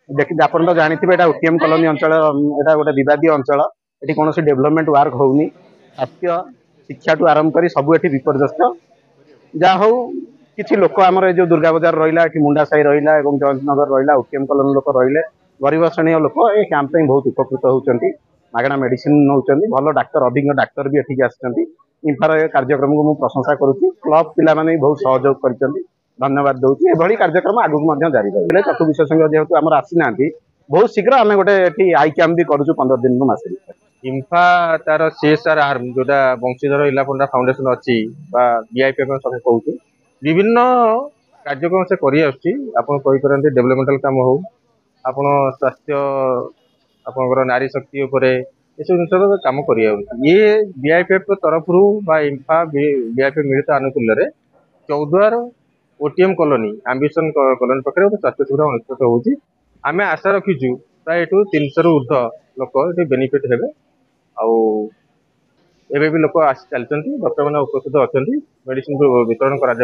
देखिए आपण तो जानते हैं ओटीएम कॉलोनी अंचल एटा गोटे विवादी अंचल ये कौन डेवलपमेंट वर्क होनी स्वास्थ्य शिक्षा ठू आरंभ कर सब ये विपर्यस्त जहा हूँ किसी लोक आमर जो दुर्गा बजार रहा मुंडा साही रहा जयंतनगर रहा ओटीएम कॉलोनी लोक रही गरीब श्रेणी लोक ये कैंप बहुत उपकृत होती मागणा मेडिसिन नौ भल डाक्तर अभिज्ञ डाक्तर भी एठिक आफार कार्यक्रम को मुझे प्रशंसा करुच्ची क्लब पिला बहुत सहयोग कर धन्यवाद दूसरी ये कार्यक्रम आगू जारी रही चक्षु विशेषज्ञ जेहेतु आम आसी ना बहुत शीघ्र आम गोटे आई कैंप भी करुचु 15 दिन मास इंफा तार सीएसआर आर्म जोटा वंशीधर इलापंडा फाउंडेशन अच्छी बीआईपीएफ कहूँ विभिन्न कार्यक्रम से कर डेवलपमेंटाल काम हो आप स्वास्थ्य आप नारी शक्ति ये सब जिन कम कर ये बीआईपीएफ तरफ इंफा बीआईपीएफ मिलित आनुकूल्य 14 ओटीएम कॉलोनी आंबिशन कॉलोनी पाखे गोटे स्वास्थ्य सुविधा अनुष्ठित होती आम आशा रखीचु प्राय 300 रु ऊर्ध लोक ये बेनिफिट हे एवं भी लोक आसी चलती बर्तमान उपस्थित अच्छा मेडिसिन वितरण कर